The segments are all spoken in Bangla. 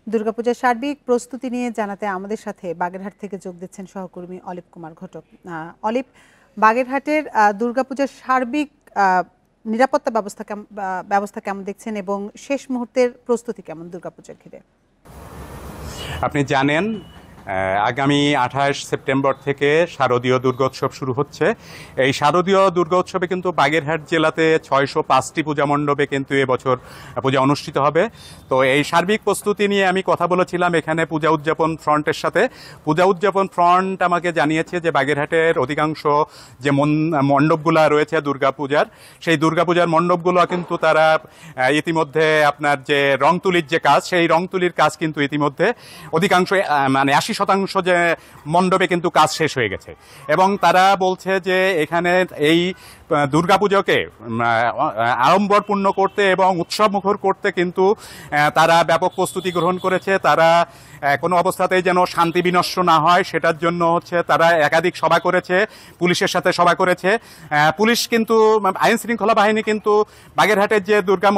দুর্গাপূজার সার্বিক প্রস্তুতি নিয়ে জানাতে আমাদের সাথে বাগেরহাট থেকে যোগ দিচ্ছেন সহকর্মী অলিপ কুমার ঘটক। অলিপ, বাগেরহাটের দুর্গাপূজার সার্বিক নিরাপত্তা ব্যবস্থা কেমন দেখছেন এবং শেষ মুহূর্তের প্রস্তুতি কেমন দুর্গাপূজার ঘিরে? আপনি জানেন আগামী 28 সেপ্টেম্বর থেকে শারদীয় দুর্গোৎসব শুরু হচ্ছে। এই শারদীয় দুর্গোৎসবে কিন্তু বাগেরহাট জেলাতে 605টি পূজা মণ্ডপে কিন্তু এবছর পূজা অনুষ্ঠিত হবে। তো এই সার্বিক প্রস্তুতি নিয়ে আমি কথা বলেছিলাম এখানে পূজা উদযাপন ফ্রন্টের সাথে। পূজা উদযাপন ফ্রন্ট আমাকে জানিয়েছে যে বাগেরহাটের অধিকাংশ যে মণ্ডপগুলো রয়েছে দুর্গাপূজার, সেই দুর্গাপূজার মণ্ডপগুলো কিন্তু তারা ইতিমধ্যে আপনার যে রং তুলির যে কাজ, সেই রং তুলির কাজ কিন্তু ইতিমধ্যে অধিকাংশ মানে 80% যে মণ্ডপে কিন্তু কাজ শেষ হয়ে গেছে। এবং তারা বলছে যে এখানে এই দুর্গাপুজোকে আড়ম্বরপূর্ণ করতে এবং উৎসবমুখর করতে কিন্তু তারা ব্যাপক প্রস্তুতি গ্রহণ করেছে। তারা কোনো অবস্থাতেই যেন শান্তি বিনষ্ট না হয় সেটার জন্য তারা একাধিক সভা করেছে, পুলিশের সাথে সভা করেছে। পুলিশ কিন্তু আইন শৃঙ্খলা বাহিনী কিন্তু বাগেরহাটের যে দুর্গা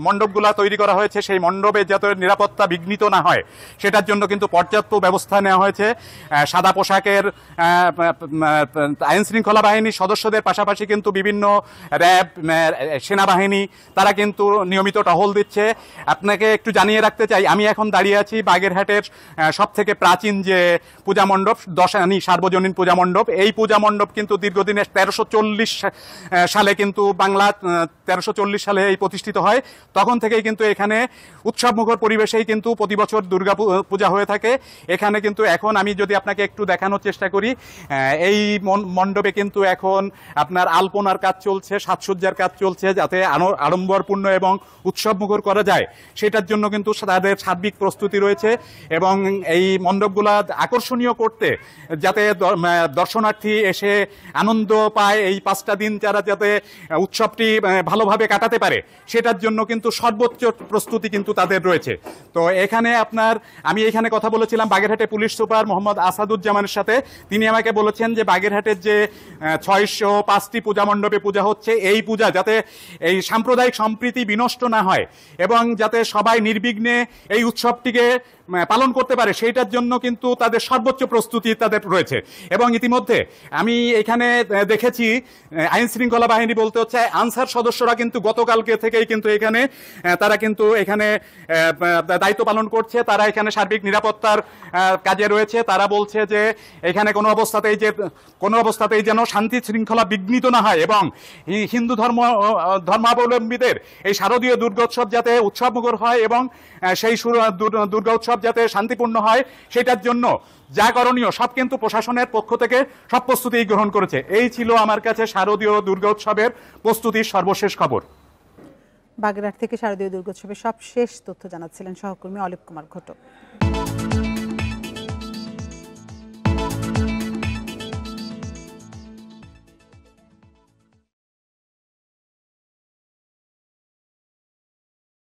মণ্ডপগুলা তৈরি করা হয়েছে সেই মণ্ডপে যাতে নিরাপত্তা বিঘ্নিত না হয় সেটার জন্য কিন্তু পর্যাপ্ত ব্যবস্থা নেওয়া হয়েছে। সাদা পোশাকের আইন শৃঙ্খলা বাহিনীর সদস্যদের পাশাপাশি কিন্তু বিভিন্ন র্যাব, সেনাবাহিনী তারা কিন্তু নিয়মিত টহল দিচ্ছে। আপনাকে একটু জানিয়ে রাখতে চাই, আমি এখন দাঁড়িয়ে আছি বাগেরহাটের সব থেকে প্রাচীন যে পূজা মণ্ডপ, দশানী সার্বজনীন পূজা মণ্ডপ। এই পূজা মণ্ডপ কিন্তু দীর্ঘদিনের 1340 সালে কিন্তু বাংলা 1340 সালে এই প্রতিষ্ঠিত হয়। তখন থেকেই কিন্তু এখানে উৎসবমুখর পরিবেশেই কিন্তু প্রতি বছর দুর্গা পূজা হয়ে থাকে। এখানে কিন্তু এখন আমি যদি আপনাকে একটু দেখানোর চেষ্টা করি, এই মণ্ডপে কিন্তু এখন আপনার আলপনার কাজ চলছে, সাজসজ্জার কাজ চলছে, যাতে আড়ম্বরপূর্ণ এবং উৎসবমুখর করা যায় সেটার জন্য কিন্তু তাদের সার্বিক প্রস্তুতি রয়েছে। এবং এই মণ্ডপগুলা আকর্ষণীয় করতে যাতে দর্শনার্থী এসে আনন্দ পায়, এই 5টা দিন যারা যাতে উৎসবটি ভালোভাবে কাটাতে পারে সেটার জন্য কিন্তু সর্বোচ্চ প্রস্তুতি কিন্তু তাদের রয়েছে। তো এখানে আমি এখানে কথা বলেছিলাম বাগেরহাটে পুলিশ সুপার মোহাম্মদ আসাদুজ্জামানের সাথে। তিনি আমাকে বলেছেন যে বাগেরহাটের যে 605টি পূজা মণ্ডপে পূজা হচ্ছে, এই পূজা যাতে এই সাম্প্রদায়িক সম্প্রীতি বিনষ্ট না হয় এবং যাতে সবাই নির্বিঘ্নে এই উৎসবটিকে পালন করতে পারে সেইটার জন্য কিন্তু তাদের সর্বোচ্চ প্রস্তুতি তাদের রয়েছে। এবং ইতিমধ্যে আমি এখানে দেখেছি আইন শৃঙ্খলা বাহিনী বলতে হচ্ছে আনসার সদস্যরা কিন্তু গতকালকে থেকেই কিন্তু এখানে তারা কিন্তু এখানে দায়িত্ব পালন করছে। তারা এখানে সার্বিক নিরাপত্তার কাজে রয়েছে। তারা বলছে যে এখানে কোনো অবস্থাতেই যেন শান্তি শৃঙ্খলা বিঘ্নিত না হয় এবং হিন্দু ধর্মাবলম্বীদের এই শারদীয় দুর্গোৎসব যাতে উৎসবমুখর হয় এবং সেই দুর্গা উৎসব যাতে শান্তিপূর্ণ হয় সেটার জন্য যা করণীয় সব কিন্তু প্রশাসনের পক্ষ থেকে সব প্রস্তুতি গ্রহণ করেছে। এই ছিল আমার কাছে শারদীয় দুর্গা উৎসবের প্রস্তুতির সর্বশেষ খবর। বাগেরহাট থেকে শারদীয় দুর্গোৎসবের সব শেষ তথ্য জানাচ্ছিলেন সহকর্মী অলিপ কুমার ঘটক।